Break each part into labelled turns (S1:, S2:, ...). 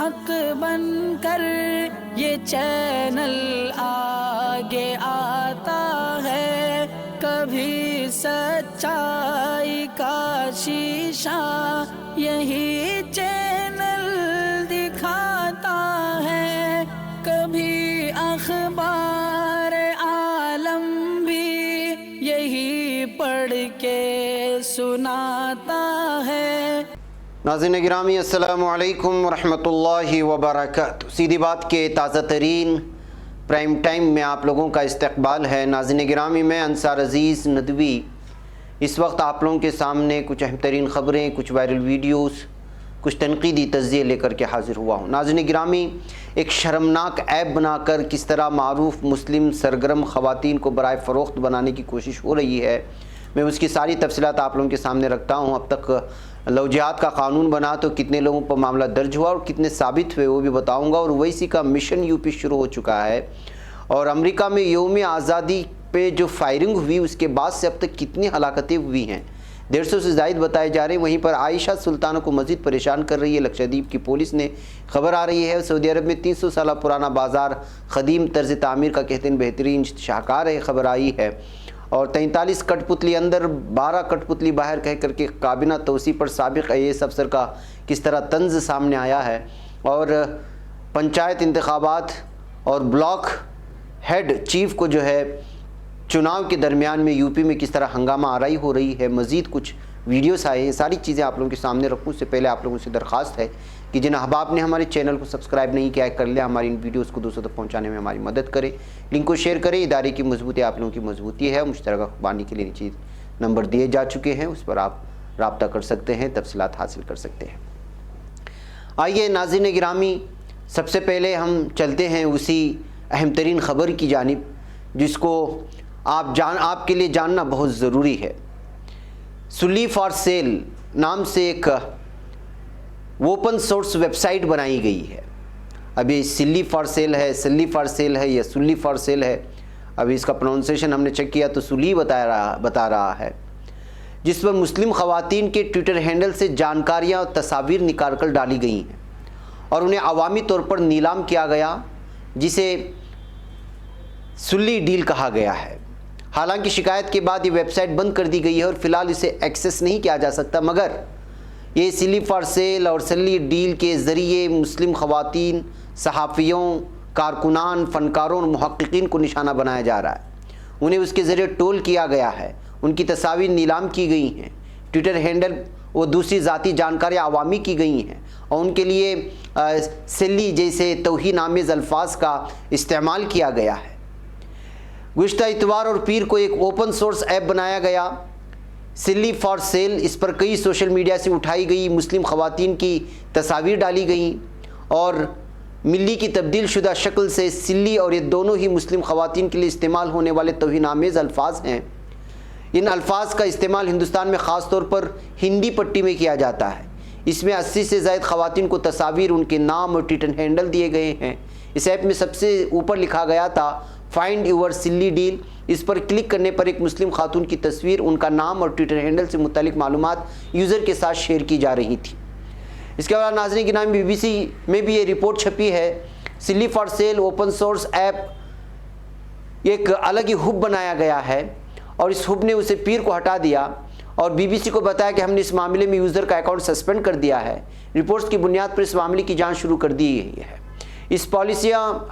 S1: حق بن کر یہ چینل آگے آتا ہے، کبھی سچائی کا شیشہ یہی چینل دکھاتا ہے، کبھی اخبار عالم بھی یہی پڑھ کے سناتا ہے۔
S2: ناظرین گرامی السلام علیکم ورحمۃ اللہ وبرکاتہ۔ سیدھی بات کے تازہ ترین پرائم ٹائم میں آپ لوگوں کا استقبال ہے۔ ناظرین گرامی، میں انصار عزیز ندوی اس وقت آپ لوگوں کے سامنے کچھ اہم ترین خبریں، کچھ وائرل ویڈیوز، کچھ تنقیدی تجزیے لے کر کے حاضر ہوا ہوں۔ ناظرین گرامی، ایک شرمناک ایپ بنا کر کس طرح معروف مسلم سرگرم خواتین کو برائے فروخت بنانے کی کوشش ہو رہی ہے، میں اس کی ساری تفصیلات آپ لوگوں کے سامنے رکھتا ہوں۔ اب تک لو جہاد کا قانون بنا تو کتنے لوگوں پر معاملہ درج ہوا اور کتنے ثابت ہوئے وہ بھی بتاؤں گا، اور اویسی کا مشن یو پی شروع ہو چکا ہے، اور امریکہ میں یوم آزادی پہ جو فائرنگ ہوئی اس کے بعد سے اب تک کتنی ہلاکتیں ہوئی ہیں، 150 سے زائد بتائے جا رہے ہیں۔ وہیں پر عائشہ سلطانہ کو مزید پریشان کر رہی ہے لکشدیپ کی پولیس نے۔ خبر آ رہی ہے سعودی عرب میں 300 سالہ پرانا بازار قدیم طرز تعمیر کا کہتے ہیں بہترین شاہکار ہے، خبر آئی ہے، اور 43 کٹ پتلی اندر 12 کٹ پتلی باہر کہہ کر کے کابینہ توسیع پر سابق IAS افسر کا کس طرح طنز سامنے آیا ہے، اور پنچایت انتخابات اور بلاک ہیڈ چیف کو جو ہے چناؤ کے درمیان میں یو پی میں کس طرح ہنگامہ آرائی ہو رہی ہے، مزید کچھ ویڈیوز آئے ہیں، ساری چیزیں آپ لوگوں کے سامنے رکھوں۔ اس سے پہلے آپ لوگوں سے درخواست ہے کہ جن احباب نے ہمارے چینل کو سبسکرائب نہیں کیا ہے کر لیں، ہماری ان ویڈیوز کو دوسروں تک پہنچانے میں ہماری مدد کریں، لنک کو شیئر کریں۔ ادارے کی مضبوطی آپ لوگوں کی مضبوطی ہے، مشترکہ خوبانی کے لیے نیچے نمبر دیے جا چکے ہیں، اس پر آپ رابطہ کر سکتے ہیں، تفصیلات حاصل کر سکتے ہیں۔ آئیے ناظرین گرامی، سب سے پہلے ہم چلتے ہیں اسی اہم ترین خبر کی جانب جس کو آپ کے لیے جاننا بہت ضروری ہے۔ سلی فار سیل نام سے ایک اوپن سورس ویب سائٹ بنائی گئی ہے۔ ابھی سلی فار سیل ہے، سلی فار سیل ہے یا سلی فار سیل ہے، ابھی اس کا پروننسیشن ہم نے چیک کیا تو سلی بتا رہا ہے، جس پر مسلم خواتین کے ٹویٹر ہینڈل سے جانکاریاں اور تصاویر نکال کر ڈالی گئی ہیں اور انہیں عوامی طور پر نیلام کیا گیا، جسے سلی ڈیل کہا گیا ہے۔ حالانکہ شکایت کے بعد یہ ویب سائٹ بند کر دی گئی ہے اور فی الحال اسے ایکسیس نہیں کیا جا سکتا، مگر یہ سلی فار سیل اور سلی ڈیل کے ذریعے مسلم خواتین، صحافیوں، کارکنان، فنکاروں اور محققین کو نشانہ بنایا جا رہا ہے۔ انہیں اس کے ذریعے ٹول کیا گیا ہے، ان کی تصاویر نیلام کی گئی ہیں، ٹویٹر ہینڈل و دوسری ذاتی جانکاریاں عوامی کی گئی ہیں، اور ان کے لیے سلی جیسے توہین آمیز الفاظ کا استعمال کیا گیا ہے۔ گزشتہ اتوار اور پیر کو ایک اوپن سورس ایپ بنایا گیا، سلی فار سیل۔ اس پر کئی سوشل میڈیا سے اٹھائی گئی مسلم خواتین کی تصاویر ڈالی گئیں، اور ملی کی تبدیل شدہ شکل سے سلی اور یہ دونوں ہی مسلم خواتین کے لیے استعمال ہونے والے توہین آمیز الفاظ ہیں۔ ان الفاظ کا استعمال ہندوستان میں خاص طور پر ہندی پٹی میں کیا جاتا ہے۔ اس میں 80 سے زائد خواتین کو تصاویر، ان کے نام اور ٹویٹر ہینڈل دیے گئے ہیں۔ اس ایپ میں سب سے اوپر لکھا گیا تھا فائنڈ یور سلی ڈیل۔ اس پر کلک کرنے پر ایک مسلم خاتون کی تصویر، ان کا نام اور ٹویٹر ہینڈل سے متعلق معلومات یوزر کے ساتھ شیئر کی جا رہی تھی۔ اس کے بعد ناظرین کے نام BBC میں بھی یہ رپورٹ چھپی ہے، سلی for sale open source app ایک الگ ہی ہب بنایا گیا ہے، اور اس ہب نے اسے پیر کو ہٹا دیا، اور BBC کو بتایا کہ ہم نے اس معاملے میں یوزر کا اکاؤنٹ سسپینڈ کر دیا ہے۔ رپورٹس کی بنیاد پر اس معاملے کی جانچ شروع کر دی گئی ہے۔ اس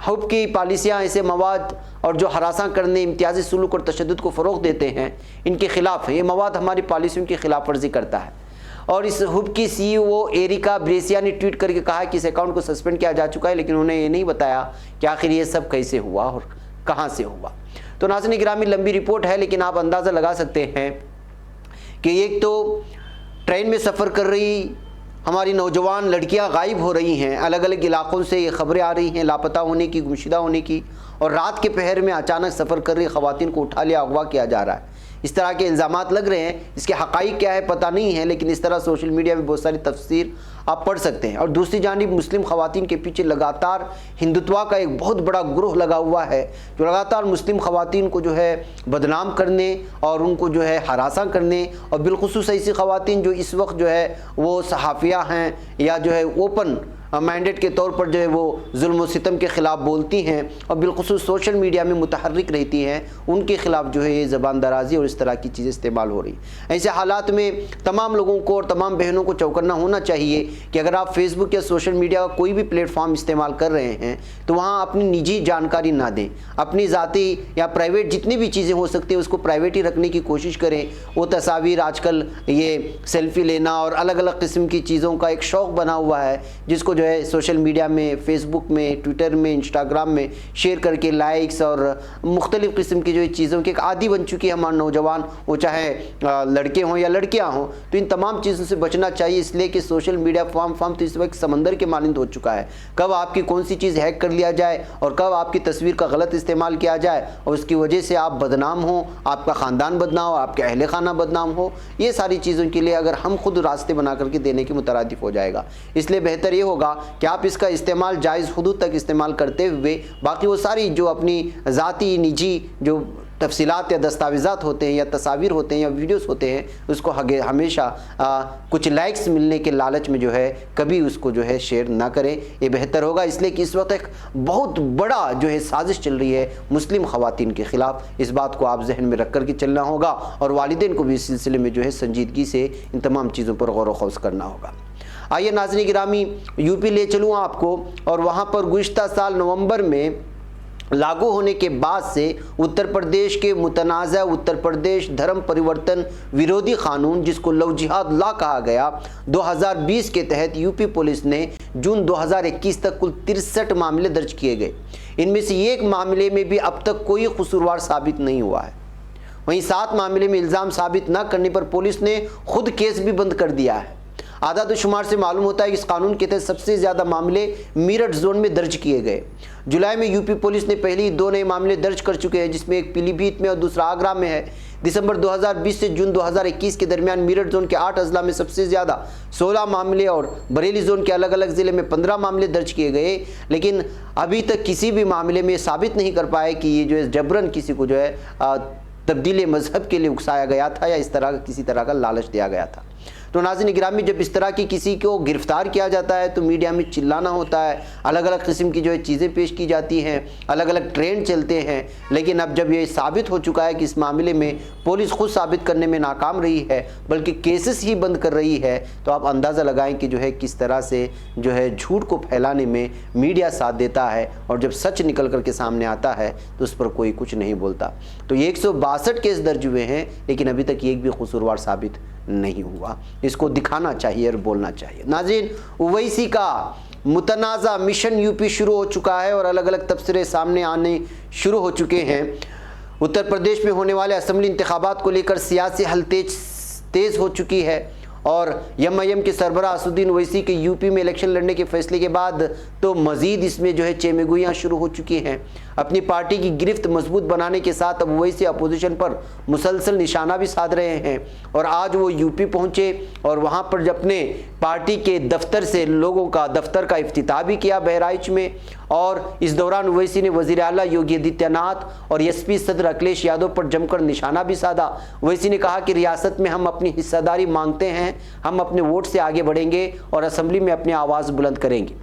S2: ہب کی پالیسیاں ایسے مواد اور جو ہراساں کرنے، امتیازی سلوک اور تشدد کو فروغ دیتے ہیں، ان کے خلاف ہے۔ یہ مواد ہماری پالیسیوں کی خلاف ورزی کرتا ہے، اور اس ہب کی CEO ایریکا بریسیا نے ٹویٹ کر کے کہا کہ اس اکاؤنٹ کو سسپینڈ کیا جا چکا ہے، لیکن انہوں نے یہ نہیں بتایا کہ آخر یہ سب کیسے ہوا اور کہاں سے ہوا۔ تو ناظرین گرامی، لمبی رپورٹ ہے، لیکن آپ اندازہ لگا سکتے ہیں کہ ایک تو ٹرین میں سفر کر رہی ہماری نوجوان لڑکیاں غائب ہو رہی ہیں، الگ الگ علاقوں سے یہ خبریں آ رہی ہیں لاپتہ ہونے کی، گمشدہ ہونے کی، اور رات کے پہر میں اچانک سفر کر رہی خواتین کو اٹھا لیا، اغوا کیا جا رہا ہے۔ اس طرح کے الزامات لگ رہے ہیں، اس کے حقائق کیا ہے پتہ نہیں ہے، لیکن اس طرح سوشل میڈیا میں بہت ساری تفسیر آپ پڑھ سکتے ہیں۔ اور دوسری جانب مسلم خواتین کے پیچھے لگاتار ہندوتوا کا ایک بہت بڑا گروہ لگا ہوا ہے، جو لگاتار مسلم خواتین کو جو ہے بدنام کرنے اور ان کو جو ہے ہراساں کرنے، اور بالخصوص ایسی خواتین جو اس وقت جو ہے وہ صحافیہ ہیں یا جو ہے اوپن مینڈیٹ کے طور پر جو ہے وہ ظلم و ستم کے خلاف بولتی ہیں اور بالخصوص سوشل میڈیا میں متحرک رہتی ہیں، ان کے خلاف جو ہے یہ زبان درازی اور اس طرح کی چیزیں استعمال ہو رہی ہیں۔ ایسے حالات میں تمام لوگوں کو اور تمام بہنوں کو چوکنا ہونا چاہیے کہ اگر آپ فیس بک یا سوشل میڈیا کا کوئی بھی پلیٹ فارم استعمال کر رہے ہیں تو وہاں اپنی نجی جانکاری نہ دیں، اپنی ذاتی یا پرائیویٹ جتنی بھی چیزیں ہو سکتی ہیں اس کو پرائیویٹ ہی رکھنے کی کوشش کریں۔ وہ تصاویر آج کل یہ سیلفی لینا اور الگ الگ قسم کی چیزوں کا ایک شوق بنا ہوا ہے، جس کو جو ہے سوشل میڈیا میں، فیس بک میں، ٹویٹر میں، انسٹاگرام میں شیئر کر کے لائکس اور مختلف قسم کی جو چیزوں کی ایک عادی بن چکی ہے ہمارے نوجوان، وہ چاہے لڑکے ہوں یا لڑکیاں ہوں، تو ان تمام چیزوں سے بچنا چاہیے، اس لیے کہ سوشل میڈیا فارم تو اس وقت سمندر کے مانند ہو چکا ہے۔ کب آپ کی کون سی چیز ہیک کر لیا جائے اور کب آپ کی تصویر کا غلط استعمال کیا جائے اور اس کی وجہ سے آپ بدنام ہوں، آپ کا خاندان بدنام ہو، آپ کے اہل خانہ بدنام ہو، یہ ساری چیزوں کے لیے اگر ہم خود راستے بنا کر کے دینے کے مترادف ہو جائے گا۔ اس لیے بہتر یہ ہوگا کہ آپ اس کا استعمال جائز حدود تک استعمال کرتے ہوئے باقی وہ ساری جو اپنی ذاتی نجی جو تفصیلات یا دستاویزات ہوتے ہیں یا تصاویر ہوتے ہیں یا ویڈیوز ہوتے ہیں اس کو ہمیشہ کچھ لائکس ملنے کے لالچ میں جو ہے کبھی اس کو جو ہے شیئر نہ کریں، یہ بہتر ہوگا۔ اس لیے کہ اس وقت ایک بہت بڑا جو ہے سازش چل رہی ہے مسلم خواتین کے خلاف، اس بات کو آپ ذہن میں رکھ کر کے چلنا ہوگا اور والدین کو بھی اس سلسلے میں جو ہے سنجیدگی سے ان تمام چیزوں پر غور و خوض کرنا ہوگا۔ آئیے ناظرین گرامی یو پی لے چلوں آپ کو، اور وہاں پر گزشتہ سال نومبر میں لاگو ہونے کے بعد سے اتر پردیش کے متنازع اتر پردیش دھرم پریورتن ویرودھی قانون، جس کو لو جہاد لا کہا گیا، 2020 کے تحت یو پی پولیس نے جون 2021 تک کل 63 معاملے درج کیے گئے۔ ان میں سے ایک معاملے میں بھی اب تک کوئی قصوروار ثابت نہیں ہوا ہے۔ وہیں 7 معاملے میں الزام ثابت نہ کرنے پر پولیس نے خود کیس بھی بند کر دیا ہے۔ اعداد و شمار سے معلوم ہوتا ہے کہ اس قانون کے تحت سب سے زیادہ معاملے میرٹھ زون میں درج کیے گئے۔ جولائی میں یو پی پولیس نے پہلی 2 نئے معاملے درج کر چکے ہیں، جس میں ایک پیلی بھیت میں اور دوسرا آگرہ میں ہے۔ دسمبر 2020 سے جون 2021 کے درمیان میرٹھ زون کے 8 اضلاع میں سب سے زیادہ 16 معاملے اور بریلی زون کے الگ الگ ضلع میں 15 معاملے درج کیے گئے، لیکن ابھی تک کسی بھی معاملے میں ثابت نہیں کر پائے کہ یہ جو ہے جبرن کسی کو جو ہے تبدیل مذہب کے لیے اکسایا گیا تھا یا اس طرح کسی طرح کا لالچ دیا گیا تھا۔ تو ناظرین گرامی، جب اس طرح کی کسی کو گرفتار کیا جاتا ہے تو میڈیا میں چلانا ہوتا ہے، الگ الگ قسم کی جو ہے چیزیں پیش کی جاتی ہیں، الگ الگ ٹرینڈ چلتے ہیں، لیکن اب جب یہ ثابت ہو چکا ہے کہ اس معاملے میں پولیس خود ثابت کرنے میں ناکام رہی ہے بلکہ کیسز ہی بند کر رہی ہے، تو آپ اندازہ لگائیں کہ جو ہے کس طرح سے جو ہے جھوٹ کو پھیلانے میں میڈیا ساتھ دیتا ہے، اور جب سچ نکل کر کے سامنے آتا ہے تو اس پر کوئی کچھ نہیں بولتا۔ تو یہ 162 کیس درج ہوئے ہیں، لیکن ابھی تک ایک بھی قصوروار ثابت نہیں ہوا۔ اس کو دکھانا چاہیے اور بولنا چاہیے۔ ناظرین، اویسی کا متنازع مشن یو پی شروع ہو چکا ہے اور الگ الگ تبصرے سامنے آنے شروع ہو چکے ہیں۔ اتر پردیش میں ہونے والے اسمبلی انتخابات کو لے کر سیاسی حل تیز ہو چکی ہے، اور یم آئی ایم کے سربراہ اسد الدین اویسی کے یو پی میں الیکشن لڑنے کے فیصلے کے بعد تو مزید اس میں جو ہے چیمے گوئیاں شروع ہو چکی ہیں۔ اپنی پارٹی کی گرفت مضبوط بنانے کے ساتھ اب اویسی اپوزیشن پر مسلسل نشانہ بھی سادھ رہے ہیں، اور آج وہ یو پی پہنچے اور وہاں پر اپنے پارٹی کے دفتر سے لوگوں کا دفتر کا افتتاح بھی کیا بہرائچ میں، اور اس دوران اویسی نے وزیر اعلیٰ یوگی آدتیہ ناتھ اور ایس پی صدر اکھلیش یادو پر جم کر نشانہ بھی سادھا۔ اویسی نے کہا کہ ریاست میں ہم اپنی حصہ داری مانگتے ہیں، ہم اپنے ووٹ سے آگے بڑھیں گے اور اسمبلی میں اپنی آواز بلند کریں گے۔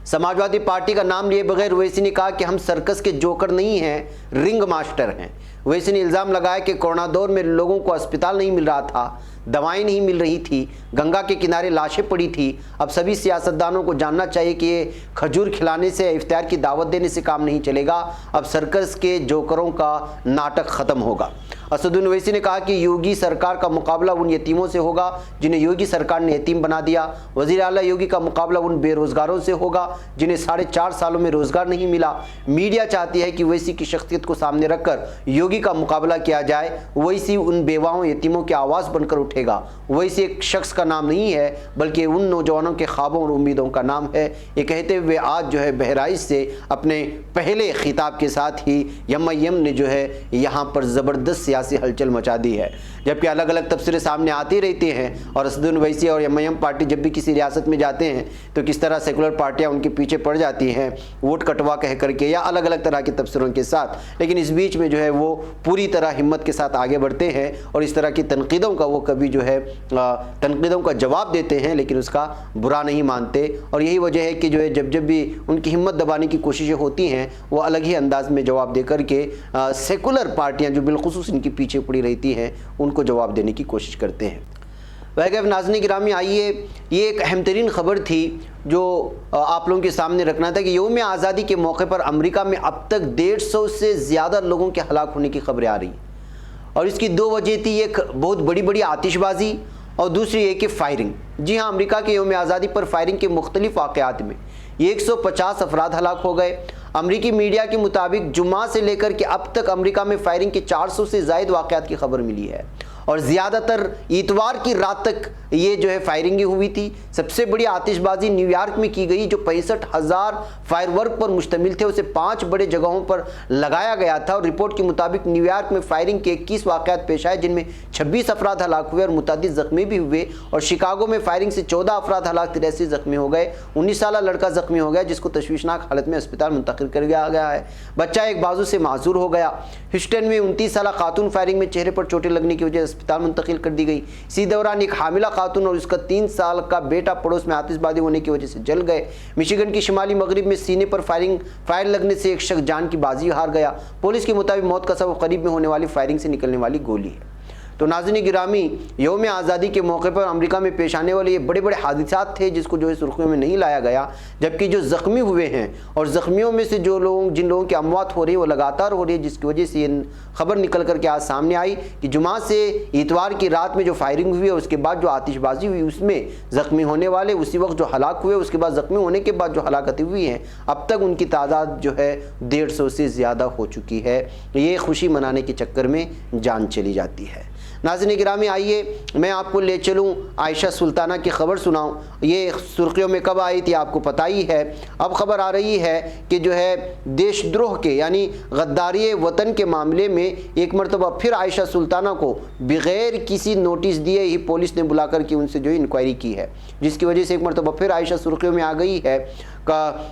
S2: سماجوادی پارٹی کا نام لیے بغیر اویسی نے کہا کہ ہم سرکس کے جوکر نہیں ہیں، رنگ ماسٹر ہیں۔ اویسی نے الزام لگایا کہ کورونا دور میں لوگوں کو اسپتال نہیں مل رہا تھا، دوائیں نہیں مل رہی تھی، گنگا کے کنارے لاشیں پڑی تھی۔ اب سبھی سیاستدانوں کو جاننا چاہیے کہ یہ کھجور کھلانے سے، افطار کی دعوت دینے سے کام نہیں چلے گا، اب سرکس کے جوکروں کا ناٹک ختم ہوگا۔ اسد الدین اویسی نے کہا کہ یوگی سرکار کا مقابلہ ان یتیموں سے ہوگا جنہیں یوگی سرکار نے یتیم بنا دیا۔ وزیر اعلیٰ یوگی کا مقابلہ ان بے روزگاروں سے ہوگا جنہیں 4.5 سالوں میں روزگار نہیں ملا۔ میڈیا چاہتی ہے کہ اویسی کی شخصیت کو سامنے رکھ کر یوگی کا مقابلہ کیا جائے۔ اویسی ان بیواؤں یتیموں کی آواز بن کر اٹھے گا۔ اویسی ایک شخص کا نام نہیں ہے بلکہ ان نوجوانوں کے خوابوں اور امیدوں کا نام ہے۔ یہ کہتے ہوئے آج جو ہے بہرائچ سے اپنے پہلے خطاب کے ساتھ ہی یم آئی ایم نے جو ہے یہاں پر زبردست سیاسی ہلچل مچا دی ہے، جبکہ الگ الگ تبصرے سامنے آتے رہتے ہیں، اور اسد اویسی اور ایم پارٹی جب بھی کسی ریاست میں جاتے ہیں تو کس طرح سیکولر پارٹیاں ان کے پیچھے پڑ جاتی ہیں ووٹ کٹوا کہہ کر کے یا الگ الگ طرح کے تبصروں کے ساتھ، لیکن اس بیچ میں جو ہے وہ پوری طرح ہمت کے ساتھ آگے بڑھتے ہیں اور اس طرح کی تنقیدوں کا وہ کبھی جو ہے تنقیدوں کا جواب دیتے ہیں، لیکن اس کا برا نہیں مانتے، اور یہی وجہ ہے کہ جو ہے جب بھی ان کی ہمت دبانے کی کوششیں ہوتی ہیں وہ الگ ہی انداز میں جواب دے کر کے سیکولر پارٹیاں جو بالخصوص ان کے پیچھے پڑی رہتی ہیں ان کو جواب دینے کی کوشش کرتے ہیں۔ ویسے ناظرین گرامی، آئیے یہ ایک اہم ترین خبر تھی جو آپ لوگوں کے سامنے رکھنا تھا کہ یوم آزادی کے موقع پر امریکہ میں اب تک 150 سے زیادہ لوگوں کے ہلاک ہونے کی خبریں آ رہی ہیں، اور اس کی دو وجہ تھی، ایک بہت بڑی آتش بازی اور دوسری یہ کہ فائرنگ۔ جی ہاں، امریکہ کے یوم آزادی پر فائرنگ کے مختلف واقعات میں 150 افراد ہلاک ہو گئے۔ امریکی میڈیا کے مطابق جمعہ سے لے کر کے اب تک امریکہ میں فائرنگ کے 400 سے زائد واقعات کی خبر ملی ہے، اور زیادہ تر اتوار کی رات تک یہ جو ہے فائرنگیں ہوئی تھی۔ سب سے بڑی آتش بازی نیو یارک میں کی گئی جو 65,000 فائر ورک پر مشتمل تھے، اسے 5 بڑے جگہوں پر لگایا گیا تھا، اور رپورٹ کے مطابق نیو یارک میں فائرنگ کے 21 واقعات پیش آئے جن میں 26 افراد ہلاک ہوئے اور متعدد زخمی بھی ہوئے، اور شکاگو میں فائرنگ سے 14 افراد ہلاک، 83 زخمی ہو گئے۔ 19 سالہ لڑکا زخمی ہو گیا جس کو تشویشناک حالت میں اسپتال منتقل کر دیا گیا ہے۔ بچہ ایک بازو سے معذور ہو گیا۔ ہیوسٹن میں 29 سالہ خاتون فائرنگ میں چہرے پر چوٹیں لگنے کی وجہ سے اسپتال منتقل کر دی گئی۔ اسی دوران ایک حاملہ خاتون اور اس کا 3 سال کا بیٹا پڑوس میں آتش بازی ہونے کی وجہ سے جل گئے۔ مشیگن کی شمالی مغرب میں سینے پر فائر لگنے سے ایک شخص جان کی بازی ہار گیا۔ پولیس کے مطابق موت کا سبب قریب میں ہونے والی فائرنگ سے نکلنے والی گولی ہے۔ تو ناظرین گرامی، یوم آزادی کے موقع پر امریکہ میں پیش آنے والے یہ بڑے حادثات تھے جس کو جو ہے سرخیوں میں نہیں لایا گیا، جبکہ جو زخمی ہوئے ہیں اور زخمیوں میں سے جن لوگوں کی اموات ہو رہی ہے وہ لگاتار ہو رہی ہے، جس کی وجہ سے یہ خبر نکل کر کے آج سامنے آئی کہ جمعہ سے اتوار کی رات میں جو فائرنگ ہوئی ہے اس کے بعد جو آتش بازی ہوئی اس میں زخمی ہونے والے اسی وقت جو ہلاک ہوئے، اس کے بعد زخمی ہونے کے بعد جو ہلاکتیں ہوئی ہیں اب تک ان کی تعداد جو ہے 150 سے زیادہ ہو چکی ہے۔ یہ خوشی منانے کے چکر میں جان چلی جاتی ہے۔ ناظرین گرامی، آئیے میں آپ کو لے چلوں عائشہ سلطانہ کی خبر سناؤں۔ یہ سرخیوں میں کب آئی تھی آپ کو پتہ ہی ہے۔ اب خبر آ رہی ہے کہ جو ہے دیش دروہ کے یعنی غداری وطن کے معاملے میں ایک مرتبہ پھر عائشہ سلطانہ کو بغیر کسی نوٹس دیے ہی پولیس نے بلا کر کے ان سے جو انکوائری کی ہے، جس کی وجہ سے ایک مرتبہ پھر عائشہ سرخیوں میں آ گئی ہے۔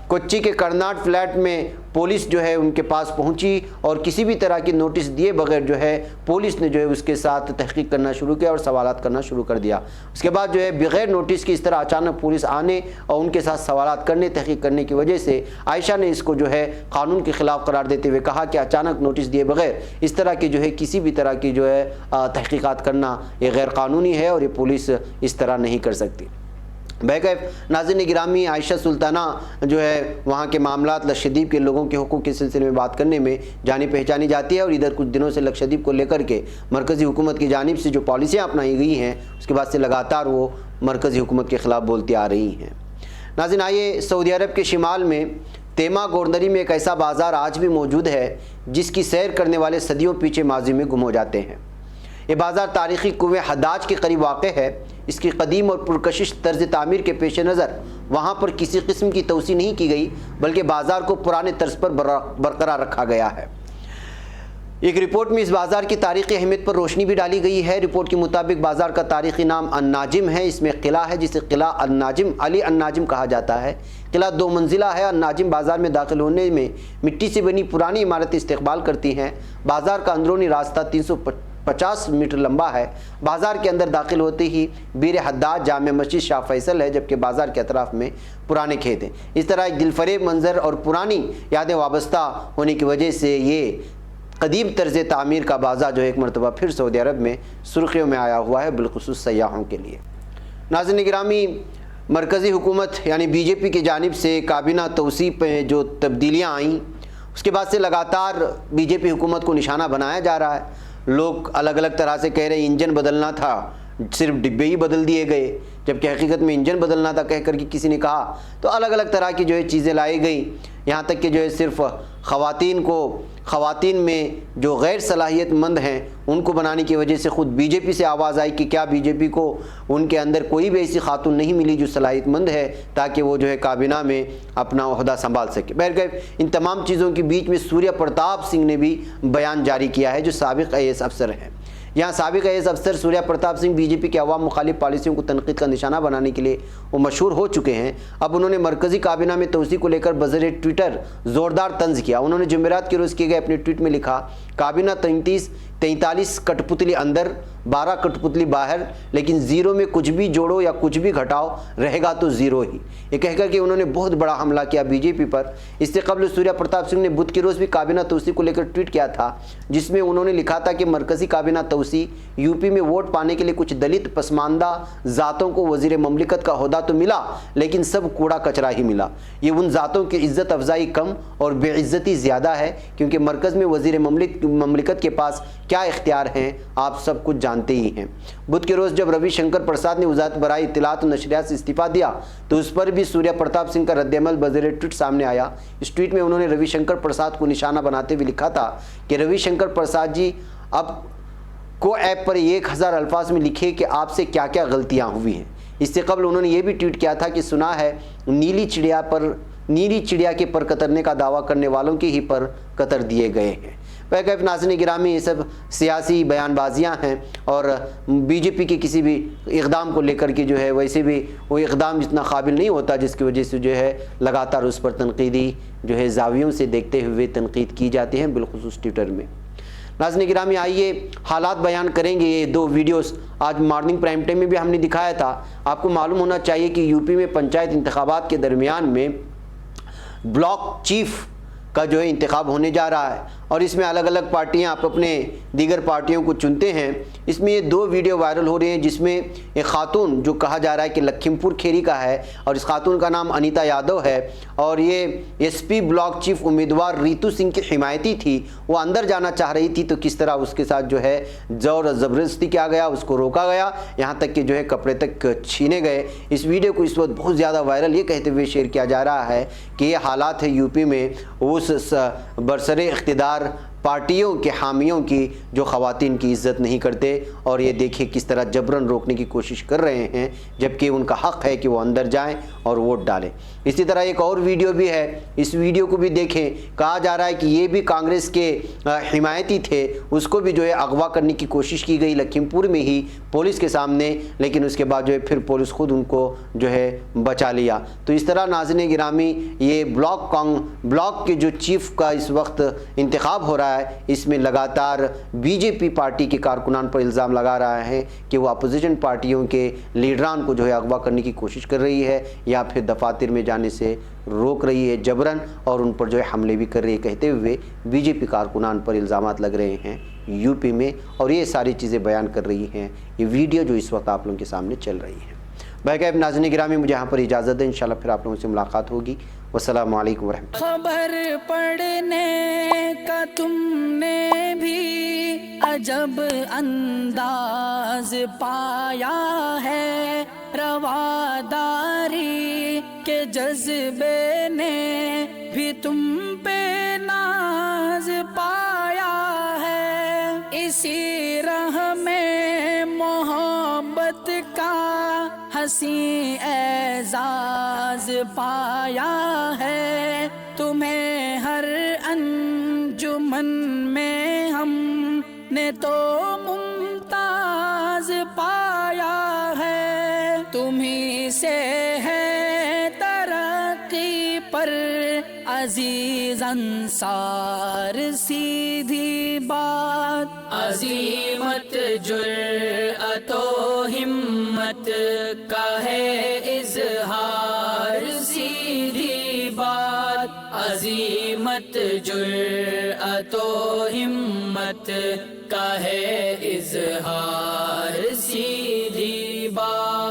S2: کوچی کے کرناٹ فلیٹ میں پولیس جو ہے ان کے پاس پہنچی اور کسی بھی طرح کی نوٹس دیے بغیر جو ہے پولیس نے جو ہے اس کے ساتھ تحقیق کرنا شروع کیا اور سوالات کرنا شروع کر دیا۔ اس کے بعد جو ہے بغیر نوٹس کی اس طرح اچانک پولیس آنے اور ان کے ساتھ سوالات کرنے، تحقیق کرنے کی وجہ سے عائشہ نے اس کو جو ہے قانون کے خلاف قرار دیتے ہوئے کہا کہ اچانک نوٹس دیے بغیر اس طرح کی جو ہے کسی بھی طرح کی جو ہے تحقیقات کرنا یہ غیر قانونی ہے اور یہ پولیس اس طرح نہیں کر سکتی۔ بہرکیف ناظرین گرامی، عائشہ سلطانہ جو ہے وہاں کے معاملات لکشدیپ کے لوگوں کے حقوق کے سلسلے میں بات کرنے میں جانی پہچانی جاتی ہے، اور ادھر کچھ دنوں سے لکشدیپ کو لے کر کے مرکزی حکومت کی جانب سے جو پالیسیاں اپنائی گئی ہیں اس کے بعد سے لگاتار وہ مرکزی حکومت کے خلاف بولتی آ رہی ہیں۔ ناظرین آئیے، سعودی عرب کے شمال میں تیما گورنری میں ایک ایسا بازار آج بھی موجود ہے جس کی سیر کرنے والے صدیوں پیچھے ماضی میں گم ہو جاتے ہیں۔ یہ بازار تاریخی کوہ حداج کے قریب واقع ہے۔ اس کی قدیم اور پرکشش طرز تعمیر کے پیش نظر وہاں پر کسی قسم کی توسیع نہیں کی گئی، بلکہ بازار کو پرانے طرز پر برقرار رکھا گیا ہے۔ ایک رپورٹ میں اس بازار کی تاریخی اہمیت پر روشنی بھی ڈالی گئی ہے۔ رپورٹ کے مطابق بازار کا تاریخی نام الناجم ہے۔ اس میں قلعہ ہے جسے قلعہ الناجم علی الناجم کہا جاتا ہے۔ قلعہ 2 منزلہ ہے۔ الناجم بازار میں داخل ہونے میں مٹی سے بنی پرانی عمارتیں استقبال کرتی ہیں۔ بازار کا اندرونی راستہ 350 میٹر لمبا ہے۔ بازار کے اندر داخل ہوتے ہی بیر حداد جامع مسجد شاہ فیصل ہے، جبکہ بازار کے اطراف میں پرانے کھیت ہیں۔ اس طرح ایک دلفریب منظر اور پرانی یادیں وابستہ ہونے کی وجہ سے یہ قدیم طرز تعمیر کا بازار جو ایک مرتبہ پھر سعودی عرب میں سرخیوں میں آیا ہوا ہے، بالخصوص سیاحوں کے لیے۔ ناظرین گرامی، مرکزی حکومت یعنی بی جے پی کی جانب سے کابینہ توسیع پہ جو تبدیلیاں آئیں اس کے بعد سے لگاتار بی جے پی حکومت کو نشانہ بنایا جا رہا ہے۔ لوگ الگ الگ طرح سے کہہ رہے ہیں انجن بدلنا تھا، صرف ڈبے ہی بدل دیے گئے، جبکہ حقیقت میں انجن بدلنا تھا کہہ کر کے کسی نے کہا، تو الگ الگ طرح کی جو ہے چیزیں لائی گئی، یہاں تک کہ جو ہے صرف خواتین میں جو غیر صلاحیت مند ہیں ان کو بنانے کی وجہ سے خود بی جے پی سے آواز آئی کہ کیا بی جے پی کو ان کے اندر کوئی بھی ایسی خاتون نہیں ملی جو صلاحیت مند ہے تاکہ وہ جو ہے کابینہ میں اپنا عہدہ سنبھال سکے۔ بہرکیف ان تمام چیزوں کے بیچ میں سوریہ پرتاپ سنگھ نے بھی بیان جاری کیا ہے جو سابق IAS افسر ہیں۔ یہاں سابق IAS افسر سوریہ پرتاپ سنگھ بی جے پی کے عوام مخالف پالیسیوں کو تنقید کا نشانہ بنانے کے لیے وہ مشہور ہو چکے ہیں۔ اب انہوں نے مرکزی کابینہ میں توسیع کو لے کر بذریعہ ٹویٹر زوردار طنز کیا۔ انہوں نے جمعرات کے روز کیے گئے اپنے ٹویٹ میں لکھا، کابینہ 43 کٹ پتلی اندر 12 کٹ پتلی باہر، لیکن زیرو میں کچھ بھی جوڑو یا کچھ بھی گھٹاؤ رہے گا تو زیرو ہی۔ یہ کہہ کر کہ انہوں نے بہت بڑا حملہ کیا بی جے پی پر۔ اس سے قبل سوریہ پرتاپ سنگھ نے بدھ کے روز بھی کابینہ توسیع کو لے کر ٹویٹ کیا تھا، جس میں انہوں نے لکھا تھا کہ مرکزی کابینہ توسیع یوپی میں ووٹ پانے کے لیے کچھ دلت پسماندہ ذاتوں کو وزیر مملکت کا عہدہ تو ملا لیکن سب کوڑا کچرا ہی ملا۔ یہ ان ذاتوں کی عزت افزائی کم اور بے عزتی زیادہ ہے، کیونکہ مرکز میں وزیر مملکت کے پاس کیا اختیار ہیں آپ سب کچھ جانتے ہی ہیں۔ بدھ کے روز جب روی شنکر پرساد نے وزارت برائے اطلاعات و نشریات سے استعفیٰ دیا تو اس پر بھی سوریہ پرتاپ سنگھ کا رد عمل بذریعہ ٹویٹ سامنے آیا۔ اس ٹویٹ میں انہوں نے روی شنکر پرساد کو نشانہ بناتے ہوئے لکھا تھا کہ روی شنکر پرساد جی اب کو ایپ پر 1000 الفاظ میں لکھے کہ آپ سے کیا کیا غلطیاں ہوئی ہیں۔ اس سے قبل انہوں نے یہ بھی ٹویٹ کیا تھا کہ سنا ہے نیلی چڑیا کے پر کترنے کا دعویٰ کرنے والوں کے ہی پر کتر دیے گئے ہیں۔ بہرکیف ناظرین گرامی، یہ سب سیاسی بیان بازیاں ہیں اور بی جے پی کے کسی بھی اقدام کو لے کر کے جو ہے ویسے بھی وہ اقدام جتنا قابل نہیں ہوتا، جس کی وجہ سے جو ہے لگاتار اس پر تنقیدی جو ہے زاویوں سے دیکھتے ہوئے تنقید کی جاتی ہے، بالخصوص ٹویٹر میں۔ ناظرین گرامی، آئیے حالات بیان کریں گے۔ یہ 2 ویڈیوز آج مارننگ پرائم ٹائم میں بھی ہم نے دکھایا تھا۔ آپ کو معلوم ہونا چاہیے کہ یوپی میں پنچایت انتخابات کے درمیان میں بلاک چیف کا جو ہے انتخاب ہونے جا رہا ہے اور اس میں الگ الگ پارٹیاں آپ اپنے دیگر پارٹیوں کو چنتے ہیں۔ اس میں یہ 2 ویڈیو وائرل ہو رہے ہیں جس میں ایک خاتون جو کہا جا رہا ہے کہ لکھیم پور کھیری کا ہے اور اس خاتون کا نام انیتا یادو ہے اور یہ SP بلاک چیف امیدوار ریتو سنگھ کی حمایتی تھی۔ وہ اندر جانا چاہ رہی تھی تو کس طرح اس کے ساتھ جو ہے زور و زبردستی کیا گیا، اس کو روکا گیا، یہاں تک کہ جو ہے کپڑے تک چھینے گئے۔ اس ویڈیو کو اس وقت بہت زیادہ وائرل یہ کہتے ہوئے شیئر کیا جا رہا ہے کہ یہ حالات ہے یوپی میں اس برسر اقتدار پارٹیوں کے حامیوں کی جو خواتین کی عزت نہیں کرتے اور یہ دیکھیں کس طرح جبراً روکنے کی کوشش کر رہے ہیں، جبکہ ان کا حق ہے کہ وہ اندر جائیں اور ووٹ ڈالیں۔ اسی طرح ایک اور ویڈیو بھی ہے، اس ویڈیو کو بھی دیکھیں۔ کہا جا رہا ہے کہ یہ بھی کانگریس کے حمایتی تھے، اس کو بھی جو ہے اغوا کرنے کی کوشش کی گئی لکھیم پور میں ہی پولیس کے سامنے، لیکن اس کے بعد جو ہے پھر پولیس خود ان کو جو ہے بچا لیا۔ تو اس طرح ناظرین گرامی، یہ بلاک کے جو چیف کا اس وقت انتخاب ہو رہا ہے، اس میں لگاتار بی جے پی پارٹی کے کارکنان پر الزام لگا رہا ہے کہ وہ اپوزیشن پارٹیوں کے لیڈران کو جو ہے اغوا کرنے کی کوشش کر رہی ہے یا پھر دفاتر میں جانے سے روک رہی ہے جبراً اور ان پر جو ہے حملے بھی کر رہی ہے، کہتے ہوئے بی جے پی کارکنان پر الزامات لگ رہے ہیں یوپی میں اور یہ ساری چیزیں بیان کر رہی ہیں یہ ویڈیو جو اس وقت آپ لوگوں کے سامنے چل رہی ہے۔ بہرکیف ناظرین گرامی، مجھے یہاں پر اجازت دیں، انشاءاللہ پھر آپ لوگوں سے ملاقات ہوگی۔ والسلام علیکم ورحمۃ اللہ۔
S1: خبر پڑھنے کا تم نے بھی عجب انداز پایا ہے، رواداری کے جذبے نے بھی تم پہ ناز پایا ہے، اسی راہ میں محبت کا حسین اعزاز پایا ہے، تمہیں ہر انجمن میں ہم نے تو ممتاز پایا ہے، تمہیں سے ہے ترقی پر عزیز انصار، سیدھی بات عظیمت جرأت و ہمت کا ہے اظہار، سیدھی بات عظیمت جرأت و ہمت کا ہے اظہار، سیدھی بات۔